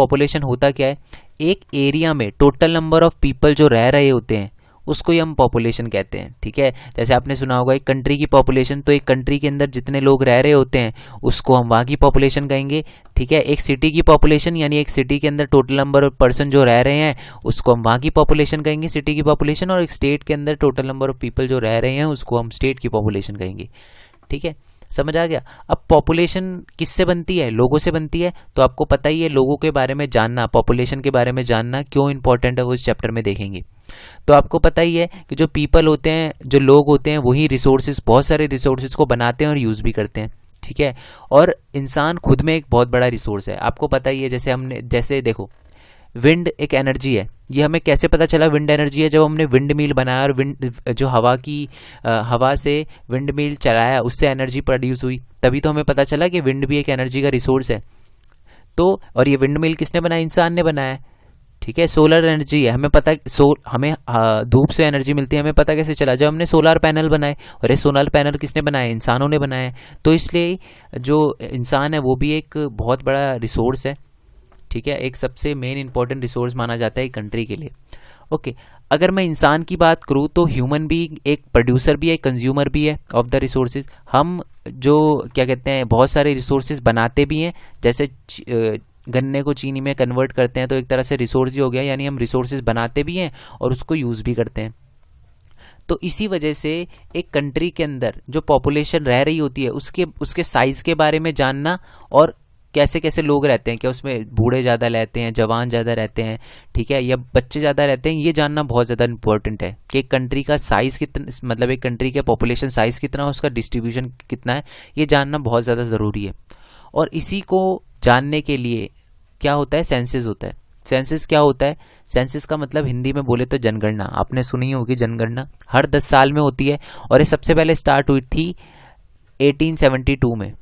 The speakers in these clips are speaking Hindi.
पॉपुलेशन होता क्या है, एक एरिया में टोटल नंबर ऑफ पीपल जो रह रहे होते हैं उसको ही हम पॉपुलेशन कहते हैं। ठीक है, जैसे आपने सुना होगा एक कंट्री की पॉपुलेशन, तो एक कंट्री के अंदर जितने लोग रह रहे होते हैं उसको हम वहाँ की पॉपुलेशन कहेंगे। ठीक है, एक सिटी की पॉपुलेशन यानी एक सिटी के अंदर टोटल नंबर ऑफ पर्सन जो रह रहे हैं उसको हम वहाँ की पॉपुलेशन कहेंगे, सिटी की पॉपुलेशन। और एक स्टेट के अंदर टोटल नंबर ऑफ पीपल जो रह रहे हैं उसको हम स्टेट की पॉपुलेशन कहेंगे। ठीक है, समझ आ गया। अब पॉपुलेशन किससे बनती है, लोगों से बनती है। तो आपको पता ही है लोगों के बारे में जानना, पॉपुलेशन के बारे में जानना क्यों इंपॉर्टेंट है, वो इस चैप्टर में देखेंगे। तो आपको पता ही है कि जो पीपल होते हैं, जो लोग होते हैं, वही रिसोर्सेज, बहुत सारे रिसोर्सेज को बनाते हैं और यूज़ भी करते हैं। ठीक है, और इंसान खुद में एक बहुत बड़ा रिसोर्स है। आपको पता ही है, जैसे देखो विंड एक एनर्जी है। ये हमें कैसे पता चला विंड एनर्जी है, जब हमने विंड मिल बनाया और विंड जो हवा से विंड मिल चलाया, उससे एनर्जी प्रोड्यूस हुई, तभी तो हमें पता चला कि विंड भी एक एनर्जी का रिसोर्स है। तो और ये विंड मिल किसने बनाया, इंसान ने बनाया। ठीक है, सोलर एनर्जी है, हमें पता हमें धूप से एनर्जी मिलती है, हमें पता कैसे चला, जब हमने सोलर पैनल बनाए। और ये सोलर पैनल किसने बनाए, इंसानों ने बनाए। तो इसलिए जो इंसान है वो भी एक बहुत बड़ा रिसोर्स है। ठीक है, एक सबसे मेन इंपॉर्टेंट रिसोर्स माना जाता है एक कंट्री के लिए। ओके, अगर मैं इंसान की बात करूँ तो ह्यूमन बीइंग एक प्रोड्यूसर भी है, एक कंज्यूमर भी है ऑफ द रिसोर्सेज। हम जो क्या कहते हैं बहुत सारे रिसोर्सेज बनाते भी हैं, जैसे गन्ने को चीनी में कन्वर्ट करते हैं, तो एक तरह से रिसोर्स ही हो गया, यानी हम रिसोर्सेज बनाते भी हैं और उसको यूज़ भी करते हैं। तो इसी वजह से एक कंट्री के अंदर जो पॉपुलेशन रह रही होती है उसके साइज़ के बारे में जानना, और कैसे कैसे लोग रहते हैं, क्या उसमें बूढ़े ज़्यादा रहते हैं, जवान ज़्यादा रहते हैं, ठीक है, या बच्चे ज़्यादा रहते हैं, ये जानना बहुत ज़्यादा इंपॉर्टेंट है कि एक कंट्री का साइज़ कितना, मतलब एक कंट्री का पॉपुलेशन साइज़ कितना है, उसका डिस्ट्रीब्यूशन कितना है, ये जानना बहुत ज़्यादा ज़रूरी है। और इसी को जानने के लिए क्या होता है, सेंसस होता है। सेंसस क्या होता है, सेंसस का मतलब हिंदी में बोले तो जनगणना। आपने सुनी होगी जनगणना, हर 10 साल में होती है, और ये सबसे पहले स्टार्ट हुई थी 1872 में।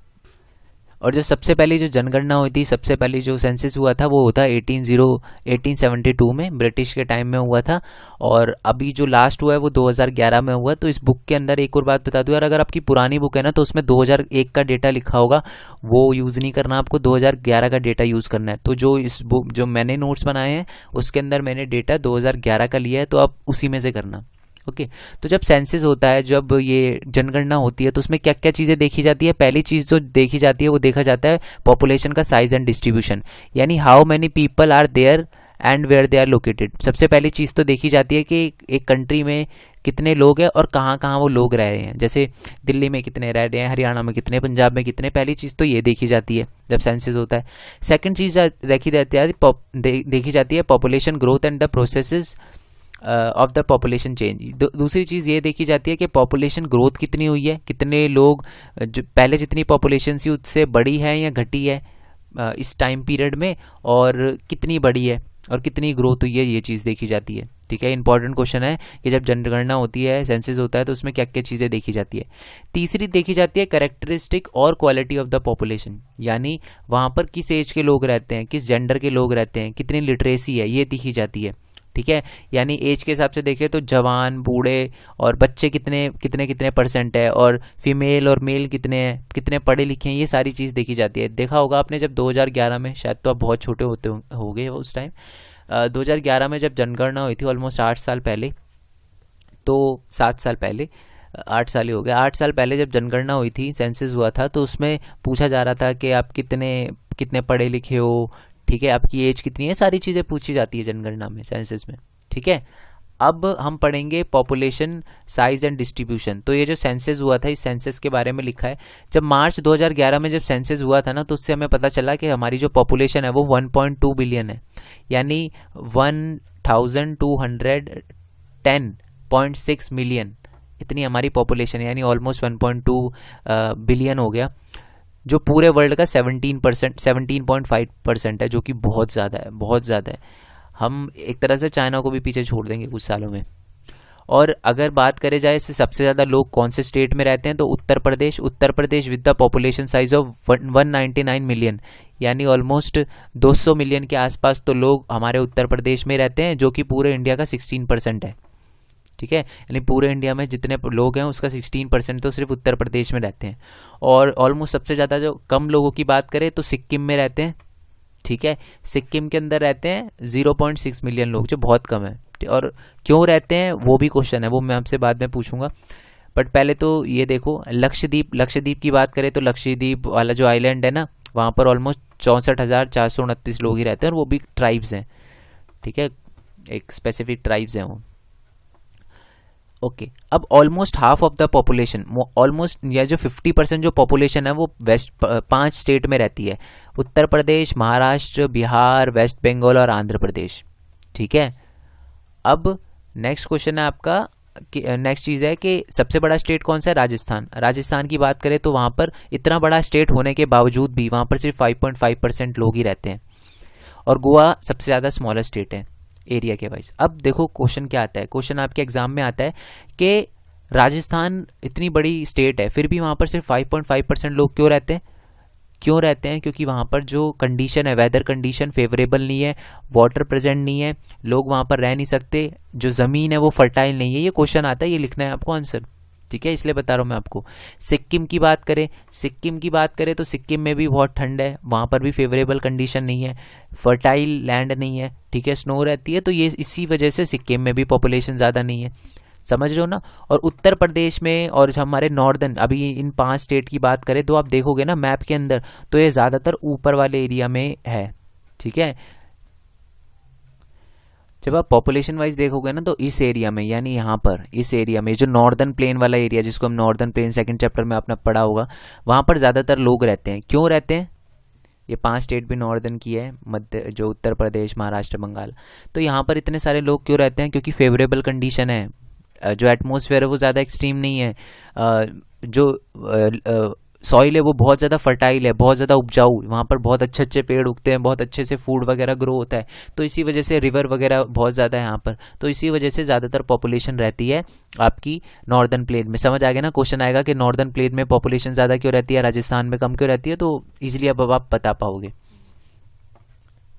और जो सबसे पहली जो जनगणना हुई थी, सबसे पहली जो सेंसस हुआ था वो होता 1872 में, ब्रिटिश के टाइम में हुआ था। और अभी जो लास्ट हुआ है वो 2011 में हुआ। तो इस बुक के अंदर एक और बात बता दूं यार, अगर आपकी पुरानी बुक है ना तो उसमें 2001 का डेटा लिखा होगा, वो यूज़ नहीं करना, आपको 2011 का डेटा यूज़ करना है। तो जो इस बुक जो मैंने नोट्स बनाए हैं उसके अंदर मैंने डेटा 2011 का लिया है, तो आप उसी में से करना। ओके, तो जब सेंसस होता है, जब ये जनगणना होती है, तो उसमें क्या क्या चीज़ें देखी जाती है। पहली चीज़ जो देखी जाती है वो देखा जाता है पॉपुलेशन का साइज एंड डिस्ट्रीब्यूशन, यानी how many people are there and where they are located. सबसे पहली चीज़ तो देखी जाती है कि एक कंट्री में कितने लोग हैं और कहाँ कहाँ वो लोग रह रहे हैं। जैसे दिल्ली में कितने रह रहे हैं, हरियाणा में कितने, पंजाब में कितने। पहली चीज़ तो ये देखी जाती है जब सेंसस होता है। सेकंड चीज़ देखी जाती है population growth and the processes of the population change. दूसरी चीज़ ये देखी जाती है कि पॉपुलेशन ग्रोथ कितनी हुई है, कितने लोग जो पहले जितनी पॉपुलेशन थी उससे बड़ी है या घटी है इस टाइम पीरियड में, और कितनी बड़ी है और कितनी ग्रोथ हुई है, ये चीज़ देखी जाती है। ठीक है, इंपॉर्टेंट क्वेश्चन है कि जब जनगणना होती है, सेंसस होता है, तो उसमें क्या क्या चीज़ें देखी जाती है। तीसरी देखी जाती है कैरेक्टरिस्टिक और क्वालिटी ऑफ द पॉपुलेशन, यानी वहाँ पर किस एज के लोग रहते हैं, किस जेंडर के लोग रहते हैं, कितनी लिटरेसी है, ये देखी जाती है। ठीक है, यानी एज के हिसाब से देखें तो जवान, बूढ़े और बच्चे कितने कितने कितने परसेंट है, और फीमेल और मेल कितने हैं, कितने पढ़े लिखे हैं, ये सारी चीज़ देखी जाती है। देखा होगा आपने जब 2011 में, शायद तो आप बहुत छोटे हो गए उस टाइम, 2011 में जब जनगणना हुई थी, ऑलमोस्ट 8 साल पहले, तो 7 साल पहले, 8 साल ही हो गया, 8 साल पहले जब जनगणना हुई थी, सेंसस हुआ था, तो उसमें पूछा जा रहा था कि आप कितने पढ़े लिखे हो, ठीक है, आपकी एज कितनी है, सारी चीज़ें पूछी जाती है जनगणना में, सेंसस में। ठीक है, अब हम पढ़ेंगे पॉपुलेशन साइज एंड डिस्ट्रीब्यूशन। तो ये जो सेंसस हुआ था, इस सेंसस के बारे में लिखा है। जब मार्च 2011 में जब सेंसस हुआ था ना, तो उससे हमें पता चला कि हमारी जो पॉपुलेशन है वो 1.2 बिलियन है, यानी 1210.6 मिलियन, इतनी हमारी पॉपुलेशन है, यानी ऑलमोस्ट 1.2 बिलियन हो गया, जो पूरे वर्ल्ड का 17.5% है, जो कि बहुत ज़्यादा है, बहुत ज़्यादा है। हम एक तरह से चाइना को भी पीछे छोड़ देंगे कुछ सालों में। और अगर बात करें जाए इससे सबसे ज़्यादा लोग कौन से स्टेट में रहते हैं, तो Uttar Pradesh with the population size of 199 million, यानी ऑलमोस्ट 200 मिलियन के आसपास तो लोग हमारे उत्तर प्रदेश में रहते हैं, जो कि पूरे इंडिया का 16% है। ठीक है, यानी पूरे इंडिया में जितने लोग हैं उसका 16% तो सिर्फ उत्तर प्रदेश में रहते हैं। और ऑलमोस्ट सबसे ज़्यादा जो कम लोगों की बात करें तो सिक्किम में रहते हैं। ठीक है। सिक्किम के अंदर रहते हैं 0.6 मिलियन लोग, जो बहुत कम है। और क्यों रहते हैं वो भी क्वेश्चन है, वो मैं आपसे बाद में पूछूंगा। बट पहले तो ये देखो लक्षद्वीप, लक्षद्वीप की बात करें तो लक्षद्वीप वाला जो आइलैंड है ना, वहाँ पर ऑलमोस्ट 64,429 लोग ही रहते हैं, और वो भी ट्राइब्स हैं, ठीक है, एक स्पेसिफिक ट्राइब्स हैं वो। ओके अब almost half of the population, almost या जो 50% जो पॉपुलेशन है वो वेस्ट 5 स्टेट में रहती है, उत्तर प्रदेश, महाराष्ट्र, बिहार, वेस्ट बंगाल और आंध्र प्रदेश, ठीक है। अब नेक्स्ट क्वेश्चन है आपका, नेक्स्ट चीज़ है कि सबसे बड़ा स्टेट कौन सा है? राजस्थान। राजस्थान की बात करें तो वहाँ पर इतना बड़ा स्टेट होने के बावजूद भी वहाँ पर सिर्फ 5.5% लोग ही रहते हैं, और गोवा सबसे ज़्यादा स्मॉलर स्टेट है एरिया के वाइज। अब देखो क्वेश्चन क्या आता है, क्वेश्चन आपके एग्जाम में आता है कि राजस्थान इतनी बड़ी स्टेट है, फिर भी वहाँ पर सिर्फ 5.5% लोग क्यों रहते हैं? क्यों रहते हैं? क्योंकि वहाँ पर जो कंडीशन है, वेदर कंडीशन फेवरेबल नहीं है, वाटर प्रेजेंट नहीं है, लोग वहाँ पर रह नहीं सकते, जो ज़मीन है वो फर्टाइल नहीं है। ये क्वेश्चन आता है, ये लिखना है आपको आंसर, ठीक है, इसलिए बता रहा हूँ मैं आपको। सिक्किम की बात करें, सिक्किम की बात करें तो सिक्किम में भी बहुत ठंड है, वहाँ पर भी फेवरेबल कंडीशन नहीं है, फर्टाइल लैंड नहीं है, ठीक है, स्नो रहती है, तो ये इसी वजह से सिक्किम में भी पॉपुलेशन ज़्यादा नहीं है, समझ रहे हो ना। और उत्तर प्रदेश में और हमारे नॉर्दर्न, अभी इन 5 स्टेट की बात करें तो आप देखोगे ना मैप के अंदर, तो ये ज़्यादातर ऊपर वाले एरिया में है, ठीक है। जब आप पॉपुलेशन वाइज देखोगे ना तो इस एरिया में, यानी यहाँ पर इस एरिया में जो नॉर्दर्न प्लेन वाला एरिया, जिसको हम नॉर्दर्न प्लेन सेकंड चैप्टर में आपने पढ़ा होगा, वहाँ पर ज़्यादातर लोग रहते हैं। क्यों रहते हैं? ये 5 स्टेट भी नॉर्दर्न की है, मध्य जो उत्तर प्रदेश, महाराष्ट्र, बंगाल, तो यहाँ पर इतने सारे लोग क्यों रहते हैं? क्योंकि फेवरेबल कंडीशन है, जो एटमॉस्फेयर है वो ज़्यादा एक्सट्रीम नहीं है, जो सॉइल है वो बहुत ज़्यादा फर्टाइल है, बहुत ज़्यादा उपजाऊ, वहाँ पर बहुत अच्छे अच्छे पेड़ उगते हैं, बहुत अच्छे से फूड वगैरह ग्रो होता है, तो इसी वजह से रिवर वगैरह बहुत ज़्यादा है यहाँ पर, तो इसी वजह से ज़्यादातर पॉपुलेशन रहती है आपकी नॉर्दर्न प्लेन में। समझ आ गया ना? क्वेश्चन आएगा कि नॉर्दर्न प्लेन में पॉपुलेशन ज़्यादा क्यों रहती है, राजस्थान में कम क्यों रहती है, तो ईजिली अब आप बता पाओगे,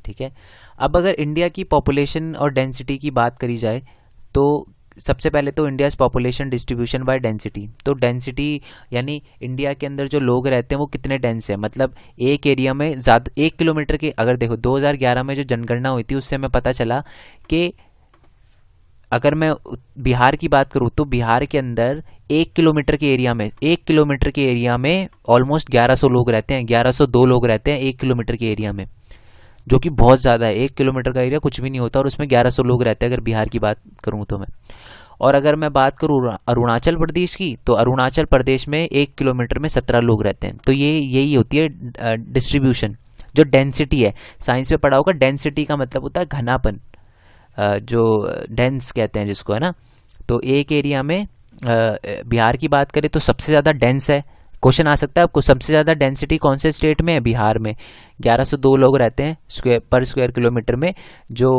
ठीक है। अब अगर इंडिया की पॉपुलेशन और डेंसिटी की बात करी जाए तो सबसे पहले तो India's population distribution by density, तो डेंसिटी यानी इंडिया के अंदर जो लोग रहते हैं वो कितने डेंस है, मतलब एक एरिया में ज़्यादा 1 किलोमीटर के, अगर देखो 2011 में जो जनगणना हुई थी उससे हमें पता चला कि अगर मैं बिहार की बात करूँ तो बिहार के अंदर 1 किलोमीटर के एरिया में, 1 किलोमीटर के एरिया में ऑलमोस्ट 1100 लोग रहते हैं, 1102 लोग रहते हैं 1 किलोमीटर के एरिया में, जो कि बहुत ज़्यादा है। 1 किलोमीटर का एरिया कुछ भी नहीं होता और उसमें 1100 लोग रहते हैं अगर बिहार की बात करूँ तो मैं। और अगर मैं बात करूँ अरुणाचल प्रदेश की, तो अरुणाचल प्रदेश में 1 किलोमीटर में 17 लोग रहते हैं। तो ये यही होती है डिस्ट्रीब्यूशन, जो डेंसिटी है, साइंस में पढ़ा होगा, डेंसिटी का मतलब होता है घनापन, जो डेंस कहते हैं जिसको, है ना। तो एक एरिया में बिहार की बात करें तो सबसे ज़्यादा डेंस है। क्वेश्चन आ सकता है आपको, सबसे ज़्यादा डेंसिटी कौन से स्टेट में है? बिहार में 1102 लोग रहते हैं पर स्क्वायर किलोमीटर में, जो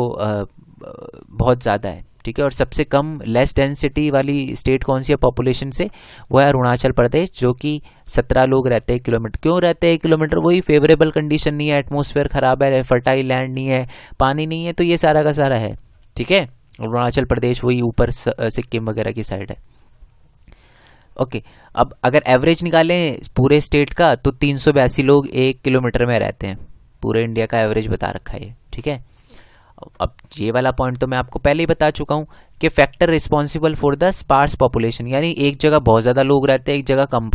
बहुत ज़्यादा है, ठीक है। और सबसे कम लेस डेंसिटी वाली स्टेट कौन सी है पॉपुलेशन से? वो है अरुणाचल प्रदेश, जो कि 17 लोग रहते हैं किलोमीटर। क्यों रहते हैं 1 किलोमीटर? वही फेवरेबल कंडीशन नहीं है, एटमॉस्फेयर खराब है, फर्टाइल लैंड नहीं है, पानी नहीं है, तो ये सारा का सारा है, ठीक है। अरुणाचल प्रदेश वही ऊपर सिक्किम वगैरह की साइड है। ओके अब अगर एवरेज निकालें पूरे स्टेट का तो 382 लोग 1 किलोमीटर में रहते हैं, पूरे इंडिया का एवरेज बता रखा है ये, ठीक है। अब ये वाला पॉइंट तो मैं आपको पहले ही बता चुका हूँ कि factor responsible for the sparse population, यानी एक जगह बहुत ज़्यादा लोग रहते हैं, एक जगह कम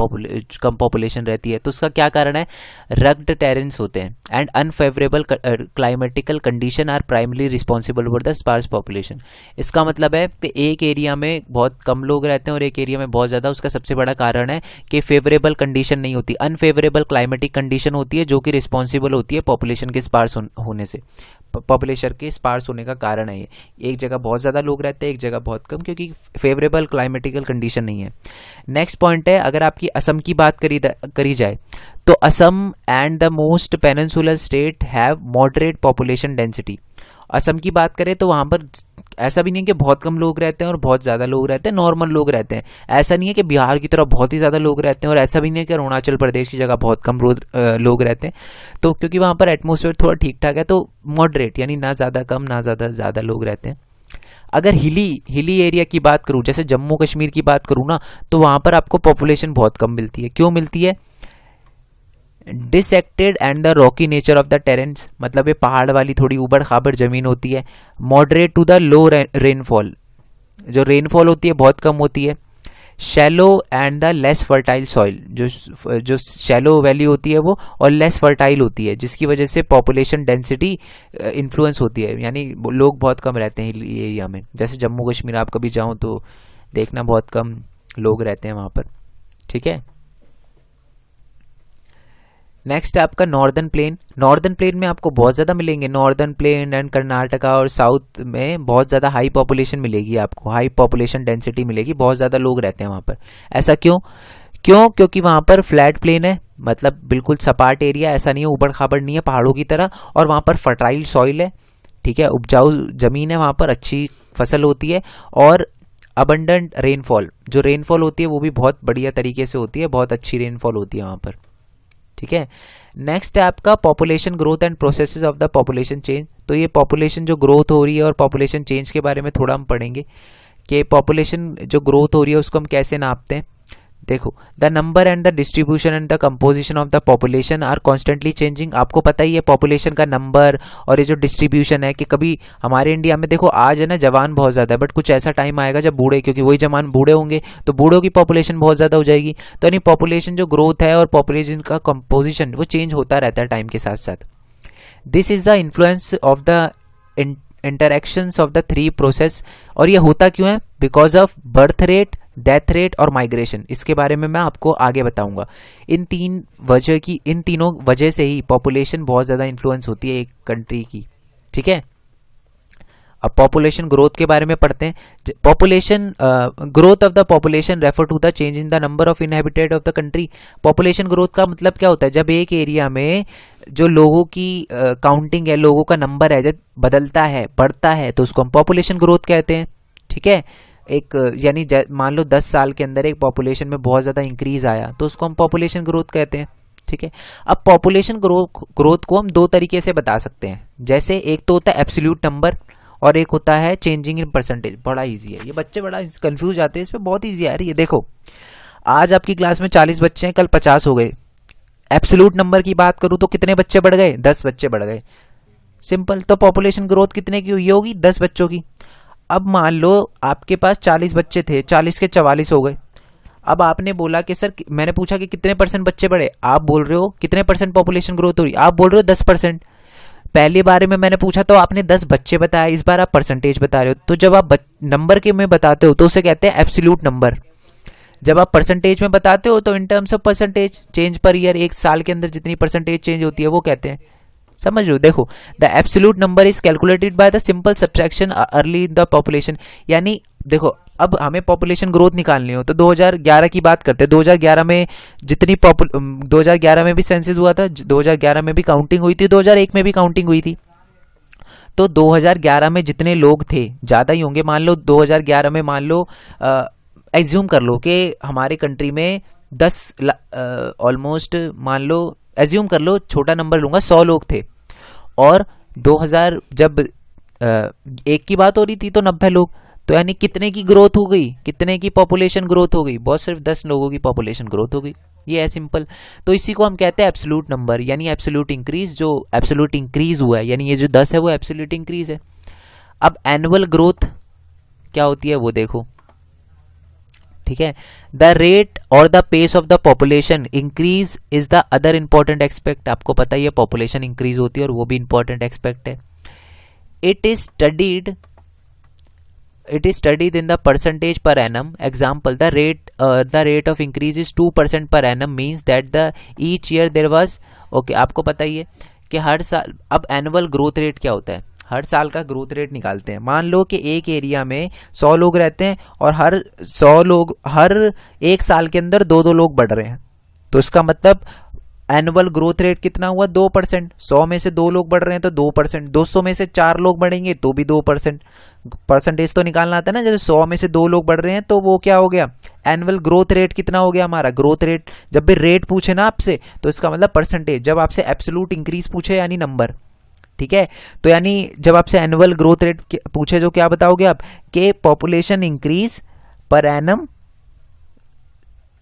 पॉपुलेशन रहती है, तो उसका क्या कारण है? रग्ड टेरेंस होते हैं and unfavourable climatical condition are primary responsible for the sparse population. इसका मतलब है कि एक एरिया में बहुत कम लोग रहते हैं और एक एरिया में बहुत ज़्यादा, उसका सबसे बड़ा कारण है कि फेवरेबल कंडीशन नहीं होती, अनफेवरेबल क्लाइमेटिक कंडीशन होती है, जो कि रिस्पॉन्सिबल होती है पॉपुलेशन के स्पार्स होने से, पॉपुलेशन के स्पार्स होने का कारण है ये। एक जगह बहुत ज़्यादा लोग रहते हैं, एक जगह बहुत कम, क्योंकि फेवरेबल क्लाइमेटिकल कंडीशन नहीं है। नेक्स्ट पॉइंट है, अगर आपकी असम की बात करी जाए तो Assam and the most peninsular state have moderate population density. Assam की बात करें तो वहाँ पर ऐसा भी नहीं है कि बहुत कम लोग रहते हैं और बहुत ज़्यादा लोग रहते हैं, नॉर्मल लोग रहते हैं। ऐसा नहीं है कि बिहार की तरह बहुत ही ज़्यादा लोग रहते हैं और ऐसा भी नहीं है कि अरुणाचल प्रदेश की जगह बहुत कम लोग रहते हैं। तो क्योंकि वहाँ पर एटमॉस्फेयर थोड़ा ठीक ठाक है, तो मॉडरेट यानी ना ज़्यादा कम ना ज़्यादा लोग रहते हैं। अगर हिली एरिया की बात करूँ, जैसे जम्मू कश्मीर की बात करूँ ना, तो वहाँ पर आपको पॉपुलेशन बहुत कम मिलती है। क्यों मिलती है? Dissected and the rocky nature of the terrains, मतलब ये पहाड़ वाली थोड़ी ऊबड़ खाबड़ जमीन होती है। Moderate to the low rainfall, जो रेनफॉल होती है बहुत कम होती है। Shallow and the less fertile soil, जो शैलो वैली होती है वो और लेस फर्टाइल होती है, जिसकी वजह से पॉपुलेशन डेंसिटी इन्फ्लुएंस होती है, यानी लोग बहुत कम रहते हैं ये एरिया में। जैसे जम्मू कश्मीर आप कभी जाओ तो देखना बहुत कम लोग रहते हैं वहाँ पर, ठीक है। नेक्स्ट है आपका नॉर्दर्न प्लेन। नॉर्दर्न प्लेन में आपको बहुत ज़्यादा मिलेंगे, नॉर्दर्न प्लेन एंड कर्नाटका और साउथ में बहुत ज़्यादा हाई पॉपुलेशन मिलेगी आपको, हाई पॉपुलेशन डेंसिटी मिलेगी, बहुत ज़्यादा लोग रहते हैं वहाँ पर। ऐसा क्योंकि वहाँ पर फ्लैट प्लेन है, मतलब बिल्कुल सपाट एरिया, ऐसा नहीं है ऊबड़ खाबड़ नहीं है पहाड़ों की तरह, और वहाँ पर फर्टाइल सॉइल है, ठीक है, उपजाऊ ज़मीन है, वहाँ पर अच्छी फसल होती है, और अबंडेंट रेनफॉल, जो रेनफॉल होती है वो भी बहुत बढ़िया तरीके से होती है, बहुत अच्छी रेनफॉल होती है वहाँ पर, ठीक है। नेक्स्ट है आपका population growth and processes of the population change. तो ये पॉपुलेशन जो ग्रोथ हो रही है और पॉपुलेशन चेंज के बारे में थोड़ा हम पढ़ेंगे कि पॉपुलेशन जो ग्रोथ हो रही है उसको हम कैसे नापते हैं। देखो, the number and the distribution and the composition of the population are constantly changing. आपको पता ही है पॉपुलेशन का नंबर और ये जो डिस्ट्रीब्यूशन है कि कभी हमारे इंडिया में देखो आज है ना जवान बहुत ज़्यादा है, बट कुछ ऐसा टाइम आएगा जब बूढ़े, क्योंकि वही जवान बूढ़े होंगे तो बूढ़ों की पॉपुलेशन बहुत ज़्यादा हो जाएगी। तो यानी पॉपुलेशन जो ग्रोथ है और पॉपुलेशन का कंपोजिशन वो चेंज होता रहता है टाइम के साथ साथ। This is the influence of the interactions of the three process. और ये होता क्यों है? Because of birth rate, death rate और माइग्रेशन। इसके बारे में मैं आपको आगे बताऊंगा। इन तीनों वजह से ही पॉपुलेशन बहुत ज़्यादा इन्फ्लुएंस होती है एक कंट्री की, ठीक है। अब पॉपुलेशन ग्रोथ के बारे में पढ़ते हैं। Population growth of the population refer to the change in the number of inhabited of the country. Population growth का मतलब क्या होता है? जब एक एरिया में जो लोगों की काउंटिंग है, लोगों का नंबर है, जब बदलता है, बढ़ता है, तो उसको हम पॉपुलेशन ग्रोथ कहते हैं, ठीक है। एक यानी मान लो 10 साल के अंदर एक पॉपुलेशन में बहुत ज़्यादा इंक्रीज आया तो उसको हम पॉपुलेशन ग्रोथ कहते हैं, ठीक है। अब पॉपुलेशन ग्रोथ को हम दो तरीके से बता सकते हैं। जैसे एक तो होता है एब्सोल्यूट नंबर और एक होता है चेंजिंग इन परसेंटेज। बड़ा इजी है ये, बच्चे बड़ा कंफ्यूज जाते हैं इस पर, बहुत इजी है यार ये। देखो, आज आपकी क्लास में 40 बच्चे हैं, कल 50 हो गए। एब्सोल्यूट नंबर की बात करूँ तो कितने बच्चे बढ़ गए? 10 बच्चे बढ़ गए, सिंपल। तो पॉपुलेशन ग्रोथ कितने की हुई होगी? 10 बच्चों की। अब मान लो आपके पास 40 बच्चे थे, 40 के 44 हो गए। अब आपने बोला कि सर, मैंने पूछा कि कितने परसेंट बच्चे बढ़े, आप बोल रहे हो कितने परसेंट पॉपुलेशन ग्रोथ हो रही, आप बोल रहे हो 10%। पहले बारे में मैंने पूछा तो आपने 10 बच्चे बताया, इस बार आप परसेंटेज बता रहे हो। तो जब आप नंबर के में बताते हो तो उसे कहते हैं एब्सोल्यूट नंबर। जब आप परसेंटेज में बताते हो तो इन terms of percentage change per year, एक साल के अंदर जितनी परसेंटेज चेंज होती है वो कहते हैं। समझ लो, देखो, the absolute number is calculated by the simple subtraction early in the population. यानी देखो, अब हमें पॉपुलेशन ग्रोथ निकालनी हो तो 2011 की बात करते हैं। 2011 में जितनी 2011 में भी सेंसस हुआ था, 2011 में भी काउंटिंग हुई थी, 2001 में भी काउंटिंग हुई थी। तो 2011 में जितने लोग थे ज़्यादा ही होंगे। मान लो 2011 में, मान लो एज्यूम कर लो कि हमारे कंट्री में 10 ऑलमोस्ट, मान लो एज्यूम कर लो, छोटा नंबर लूंगा, 100 लोग थे। और 2000 जब एक की बात हो रही थी तो 90 लोग। तो यानी कितने की ग्रोथ हो गई? कितने की पॉपुलेशन ग्रोथ हो गई? बहुत, सिर्फ 10 लोगों की पॉपुलेशन ग्रोथ हो गई। ये है सिंपल। तो इसी को हम कहते हैं एब्सोल्यूट नंबर, यानी एब्सोल्यूट इंक्रीज। जो एब्सोल्यूट इंक्रीज हुआ है, यानी ये जो 10 है वो एब्सोल्यूट इंक्रीज है। अब एनुअल ग्रोथ क्या होती है वो देखो, ठीक है। द रेट और the pace of the population increase is the other important expect. आपको पता ही है पॉपुलेशन इंक्रीज होती है और वो भी इंपॉर्टेंट एक्सपेक्ट है। It is studied in the percentage per annum. Example, the rate of increase is 2% per annum, means that the each year there was, okay, आपको पता ही है कि हर साल। अब एनुअल ग्रोथ रेट क्या होता है? हर साल का ग्रोथ रेट निकालते हैं। मान लो कि एक एरिया में 100 लोग रहते हैं और हर 100 लोग हर एक साल के अंदर 2-2 लोग बढ़ रहे हैं, तो इसका मतलब एनुअल ग्रोथ रेट कितना हुआ? 2%। 100 में से 2 लोग बढ़ रहे हैं तो 2%। 200 में से 4 लोग बढ़ेंगे तो भी 2%। परसेंटेज तो निकालना आता है ना। जैसे 100 में से 2 लोग बढ़ रहे हैं तो वो क्या हो गया? एनुअल ग्रोथ रेट कितना हो गया हमारा? ग्रोथ रेट, जब भी रेट पूछे ना आपसे तो इसका मतलब परसेंटेज। जब आपसे एब्सोल्यूट इंक्रीज पूछे यानी नंबर, ठीक है। तो यानी जब आपसे एनुअल ग्रोथ रेट पूछे तो क्या बताओगे आप? कि पॉपुलेशन इंक्रीज पर एनम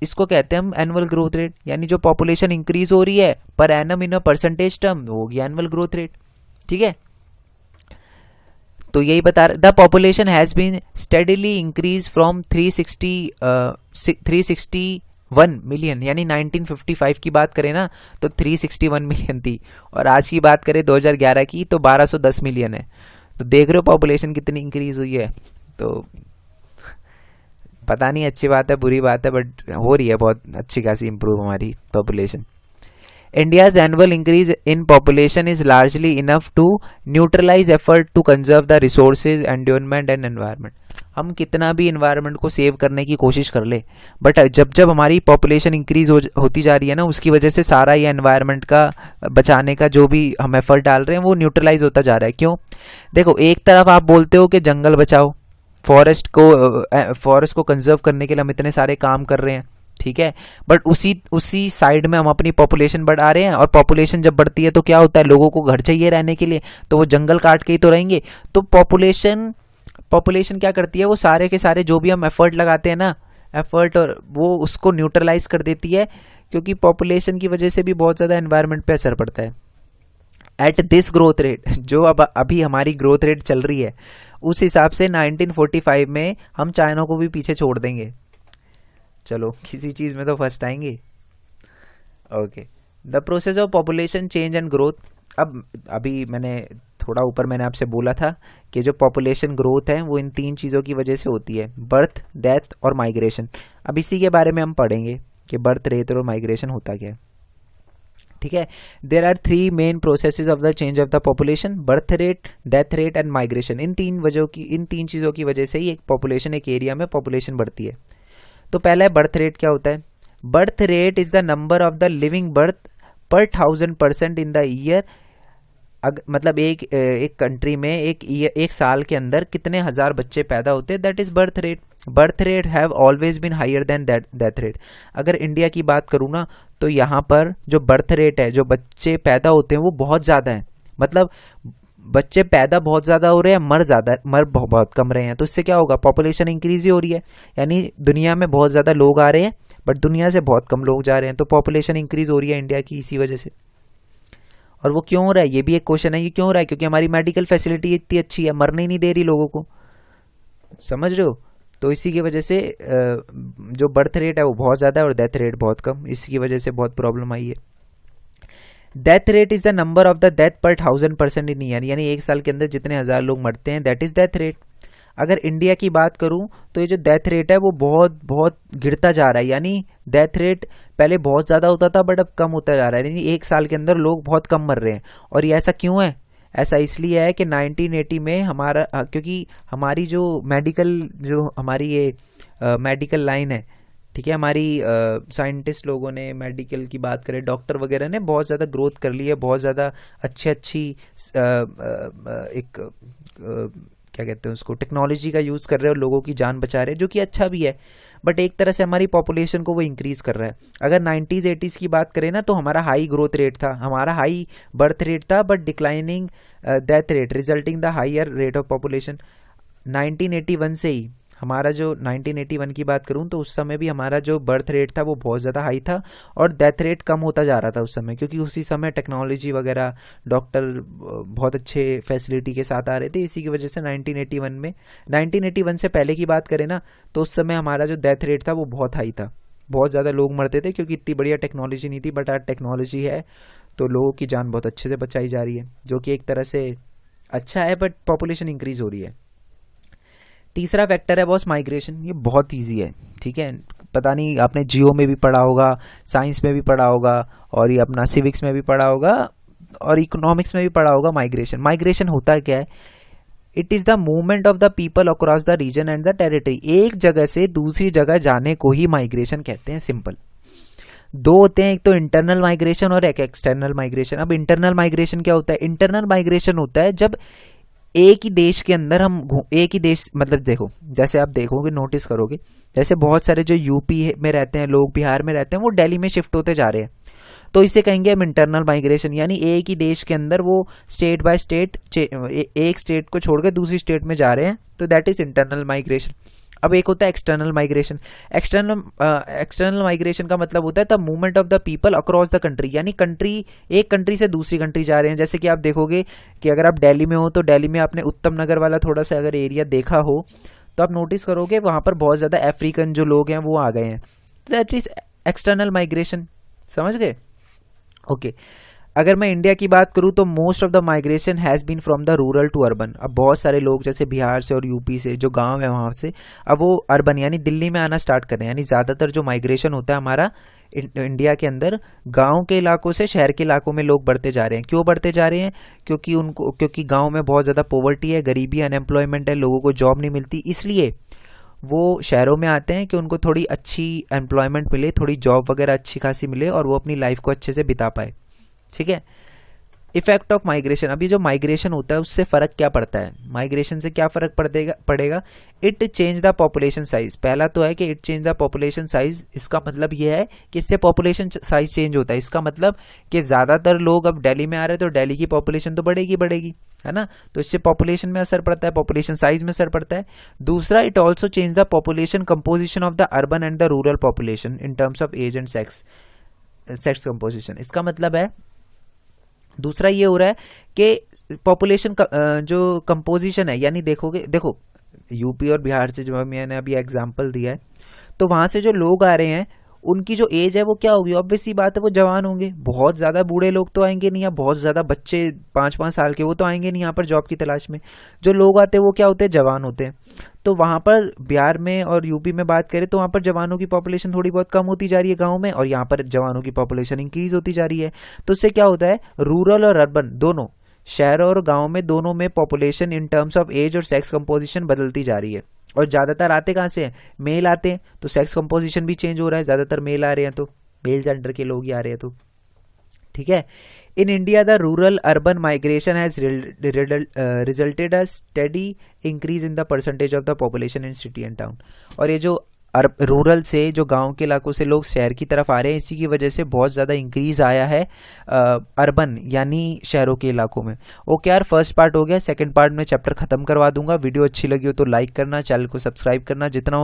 इसको कहते हैं हम एनुअल ग्रोथ रेट, यानी जो पॉपुलेशन इंक्रीज हो रही है per annum in a percentage term वो होगी एनुअल ग्रोथ रेट। ठीक है, तो यही बता रहा, the population has been steadily increase from 361 million, यानी 1955 की बात करें ना तो 361 मिलियन थी, और आज की बात करें 2011 की तो 1210 मिलियन है। तो देख रहे हो पॉपुलेशन कितनी इंक्रीज हुई है। तो पता नहीं अच्छी बात है बुरी बात है, बट हो रही है बहुत अच्छी खासी इंप्रूव हमारी population. India's annual increase in population is largely enough to neutralize effort to conserve the resources, environment and environment. हम कितना भी environment को सेव करने की कोशिश कर ले, बट जब जब हमारी पॉपुलेशन इंक्रीज होती जा रही है ना, उसकी वजह से सारा ये एनवायरनमेंट का बचाने का जो भी हम एफर्ट डाल रहे हैं वो न्यूट्रलाइज होता जा रहा है। क्यों? देखो, एक तरफ आप बोलते हो कि जंगल बचाओ, फॉरेस्ट को कंजर्व करने के लिए हम इतने सारे काम कर रहे हैं, ठीक है, बट उसी साइड में हम अपनी पॉपुलेशन बढ़ा रहे हैं, और पॉपुलेशन जब बढ़ती है तो क्या होता है, लोगों को घर चाहिए रहने के लिए, तो वो जंगल काट के ही तो रहेंगे। तो पॉपुलेशन क्या करती है, वो सारे के सारे जो भी हम एफर्ट लगाते हैं ना, एफर्ट, और वो उसको न्यूट्रलाइज कर देती है, क्योंकि पॉपुलेशन की वजह से भी बहुत ज़्यादा एनवायरनमेंट पे असर पड़ता है। एट दिस ग्रोथ रेट, जो अभी हमारी ग्रोथ रेट चल रही है, उस हिसाब से 1945 में हम चाइना को भी पीछे छोड़ देंगे। चलो, किसी चीज़ में तो फर्स्ट आएंगे। Okay, the process of population change and growth. अब अभी मैंने थोड़ा ऊपर मैंने आपसे बोला था कि जो पॉपुलेशन ग्रोथ है वो इन 3 चीज़ों की वजह से होती है, बर्थ, डेथ और माइग्रेशन। अब इसी के बारे में हम पढ़ेंगे कि बर्थ रेट और माइग्रेशन होता क्या है। ठीक है, there are 3 main processes of the change of the population, birth rate, death rate and migration. इन 3 चीज़ों की वजह से ही एक पॉपुलेशन, एक एरिया में पॉपुलेशन बढ़ती है। तो पहला है बर्थ रेट। क्या होता है? Birth rate is the number of the living birth पर 1000% इन द ईयर। मतलब एक कंट्री में एक साल के अंदर कितने हजार बच्चे पैदा होते हैं, that is birth rate. Birth rate have always been higher than death rate. अगर इंडिया की बात करूँ ना, तो यहाँ पर जो बर्थ रेट है, जो बच्चे पैदा होते हैं वो बहुत ज़्यादा है। मतलब बच्चे पैदा बहुत ज़्यादा हो रहे हैं, मर बहुत कम रहे हैं। तो इससे क्या होगा, पॉपुलेशन इंक्रीज ही हो रही है, यानी दुनिया में बहुत ज़्यादा लोग आ रहे हैं बट दुनिया से बहुत कम लोग जा रहे हैं। तो पॉपुलेशन इंक्रीज हो रही है इंडिया की इसी वजह से। और वो क्यों हो रहा है, ये भी एक क्वेश्चन है, ये क्यों हो रहा है? क्योंकि हमारी मेडिकल फैसिलिटी इतनी अच्छी है, मरने ही नहीं दे रही लोगों को, समझ रहे हो? तो इसी की वजह से जो बर्थ रेट है वो बहुत ज़्यादा है और डेथ रेट बहुत कम, इसकी वजह से बहुत प्रॉब्लम आई है। Death rate is the number of the death पर 1000% इन ईयर, यानी एक साल के अंदर जितने हजार लोग मरते हैं, दैट इज डेथ रेट। अगर इंडिया की बात करूं तो ये जो डेथ रेट है वो बहुत बहुत गिरता जा रहा है, यानी डेथ रेट पहले बहुत ज़्यादा होता था बट अब कम होता जा रहा है, यानी एक साल के अंदर लोग बहुत कम मर रहे हैं। और ये ऐसा क्यों है? ऐसा इसलिए है कि 1980 में हमारा, क्योंकि हमारी जो हमारी ये मेडिकल लाइन है, ठीक है, हमारी साइंटिस्ट लोगों ने, मेडिकल की बात करें, डॉक्टर वगैरह ने बहुत ज़्यादा ग्रोथ कर ली है, बहुत ज़्यादा अच्छी एक क्या कहते हैं उसको, टेक्नोलॉजी का यूज़ कर रहे हैं और लोगों की जान बचा रहे हैं, जो कि अच्छा भी है। बट एक तरह से हमारी पॉपुलेशन को वो इंक्रीज़ कर रहा है। अगर 90s 80s की बात करें ना, तो हमारा हाई ग्रोथ रेट था, हमारा हाई बर्थ रेट था, but declining death rate resulting the higher rate of population. 1981 से ही हमारा जो 1981 की बात करूं तो उस समय भी हमारा जो बर्थ रेट था वो बहुत ज़्यादा हाई था और डेथ रेट कम होता जा रहा था उस समय, क्योंकि उसी समय टेक्नोलॉजी वगैरह, डॉक्टर बहुत अच्छे फैसिलिटी के साथ आ रहे थे। इसी की वजह से 1981 से पहले की बात करें ना, तो उस समय हमारा जो डेथ रेट था वो बहुत हाई था, बहुत ज़्यादा लोग मरते थे, क्योंकि इतनी बढ़िया टेक्नोलॉजी नहीं थी। बट आज टेक्नोलॉजी है तो लोगों की जान बहुत अच्छे से बचाई जा रही है, जो कि एक तरह से अच्छा है, बट पॉपुलेशन इंक्रीज हो रही है। तीसरा फैक्टर है बॉस माइग्रेशन। ये बहुत इजी है, ठीक है, पता नहीं आपने जियो में भी पढ़ा होगा, साइंस में भी पढ़ा होगा, और ये अपना सिविक्स में भी पढ़ा होगा, और इकोनॉमिक्स में भी पढ़ा होगा। माइग्रेशन होता क्या है? It is the movement of the people across the region and the territory. एक जगह से दूसरी जगह जाने को ही माइग्रेशन कहते हैं। सिंपल दो होते हैं, एक तो इंटरनल माइग्रेशन और एक एक्सटर्नल माइग्रेशन। अब इंटरनल माइग्रेशन क्या होता है? इंटरनल माइग्रेशन होता है जब एक ही देश के अंदर हम एक ही देश, मतलब देखो, जैसे आप देखोगे, नोटिस करोगे, जैसे बहुत सारे जो यूपी में रहते हैं लोग, बिहार में रहते हैं, वो दिल्ली में शिफ्ट होते जा रहे हैं। तो इसे कहेंगे हम इंटरनल माइग्रेशन, यानी एक ही देश के अंदर वो स्टेट बाय स्टेट एक स्टेट को छोड़ के दूसरी स्टेट में जा रहे हैं, तो दैट इज इंटरनल माइग्रेशन। अब एक होता है एक्सटर्नल माइग्रेशन। एक्सटर्नल माइग्रेशन का मतलब होता है the movement of the people across the country, यानी एक कंट्री से दूसरी कंट्री जा रहे हैं। जैसे कि आप देखोगे कि अगर आप दिल्ली में हो तो दिल्ली में आपने उत्तम नगर वाला थोड़ा सा अगर एरिया देखा हो तो आप नोटिस करोगे वहाँ पर बहुत ज़्यादा अफ्रीकन जो लोग हैं वो आ गए हैं, दैट इज एक्सटर्नल माइग्रेशन। समझ गए? ओके अगर मैं इंडिया की बात करूं तो most of the migration has been from the rural to urban. अब बहुत सारे लोग जैसे बिहार से और यूपी से जो गांव है वहां से अब वो अर्बन यानी दिल्ली में आना स्टार्ट कर रहे हैं। यानी ज़्यादातर जो माइग्रेशन होता है हमारा इंडिया के अंदर गांव के इलाकों से शहर के इलाकों में लोग बढ़ते जा रहे हैं। क्यों बढ़ते जा रहे हैं? क्योंकि गाँव में बहुत ज़्यादा पॉवर्टी है, गरीबी, अनएम्प्लॉयमेंट है, लोगों को जॉब नहीं मिलती, इसलिए वो शहरों में आते हैं कि उनको थोड़ी अच्छी एम्प्लॉयमेंट मिले, थोड़ी जॉब वगैरह अच्छी खासी मिले और वो अपनी लाइफ को अच्छे से बिता पाए। ठीक है। इफेक्ट ऑफ माइग्रेशन, अभी जो माइग्रेशन होता है उससे फ़र्क क्या पड़ता है? माइग्रेशन से क्या फ़र्क पड़ेगा? It change the population size. पहला तो है कि it change the population size, इसका मतलब ये है कि इससे पॉपुलेशन साइज चेंज होता है। इसका मतलब कि ज़्यादातर लोग अब दिल्ली में आ रहे हैं तो दिल्ली की पॉपुलेशन तो बढ़ेगी, है ना, तो इससे पॉपुलेशन में असर पड़ता है, पॉपुलेशन साइज में असर पड़ता है। दूसरा, it also change the population composition of the urban and the rural population in terms of age and sex composition. इसका मतलब है दूसरा ये हो रहा है कि पॉपुलेशन जो कंपोजिशन है, यानी देखो यूपी और बिहार से जो मैंने अभी एग्जांपल दिया है तो वहाँ से जो लोग आ रहे हैं उनकी जो एज है वो क्या होगी? ऑब्वियस सी बात है वो जवान होंगे। बहुत ज़्यादा बूढ़े लोग तो आएंगे नहीं, या बहुत ज़्यादा बच्चे 5-5 साल के वो तो आएंगे नहीं यहाँ पर जॉब की तलाश में। जो लोग आते हैं वो क्या होते हैं? जवान होते हैं। तो वहाँ पर बिहार में और यूपी में बात करें तो वहाँ पर जवानों की पॉपुलेशन थोड़ी बहुत कम होती जा रही है गाँव में, और यहाँ पर जवानों की पॉपुलेशन इंक्रीज होती जा रही है। तो इससे क्या होता है? रूरल और अर्बन दोनों, शहर और गाँव में दोनों में population in terms of age और सेक्स कंपोजिशन बदलती जा रही है। और ज़्यादातर आते कहाँ से हैं? मेल आते हैं, तो सेक्स कंपोजिशन भी चेंज हो रहा है, ज़्यादातर मेल आ रहे हैं तो मेल जेंडर के लोग ही आ रहे हैं। तो ठीक है। In India the rural urban migration has resulted a steady increase in the percentage of the population in city and town. और ये जो रूरल से जो गांव के इलाकों से लोग शहर की तरफ आ रहे हैं, इसी की वजह से बहुत ज़्यादा इंक्रीज आया है अर्बन यानी शहरों के इलाकों में। ओके यार, फर्स्ट पार्ट हो गया, सेकंड पार्ट में चैप्टर खत्म करवा दूंगा। वीडियो अच्छी लगी हो तो लाइक करना, चैनल को सब्सक्राइब करना, जितना